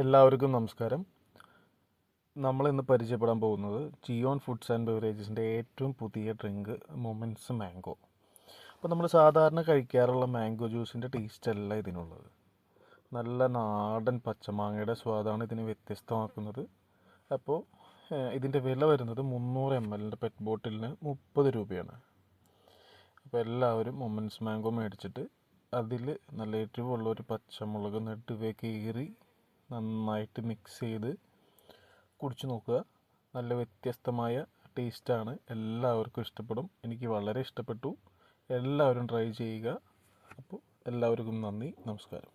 എല്ലാവർക്കും നമസ്കാരം. നമ്മളിന്ന് പരിചയപ്പെടാൻ പോകുന്നത് ജിയോൺ ഫുഡ്സ് ആൻഡ് ബെവറേജസിൻ്റെ ഏറ്റവും പുതിയ ഡ്രിങ്ക് മൊമെൻറ്റ്സ് മാംഗോ. അപ്പോൾ നമ്മൾ സാധാരണ കഴിക്കാറുള്ള മാംഗോ ജ്യൂസിൻ്റെ ടേസ്റ്റ് അല്ല ഇതിനുള്ളത്. നല്ല നാടൻ പച്ചമാങ്ങയുടെ സ്വാദാണ് ഇതിനെ വ്യത്യസ്തമാക്കുന്നത്. അപ്പോൾ ഇതിൻ്റെ വില വരുന്നത് 300 ml പെറ്റ് ബോട്ടിലിന് 30 രൂപയാണ്. അപ്പോൾ എല്ലാവരും മൊമെൻറ്റ്സ് മാംഗോ മേടിച്ചിട്ട് അതിൽ നല്ല എരിവുള്ള ഒരു പച്ചമുളക് നെടുവേ കീറി നന്നായിട്ട് മിക്സ് ചെയ്ത് കുടിച്ചു നോക്കുക. നല്ല വ്യത്യസ്തമായ ടേസ്റ്റാണ്, എല്ലാവർക്കും ഇഷ്ടപ്പെടും. എനിക്ക് വളരെ ഇഷ്ടപ്പെട്ടു. എല്ലാവരും ട്രൈ ചെയ്യുക. അപ്പോൾ എല്ലാവർക്കും നന്ദി, നമസ്കാരം.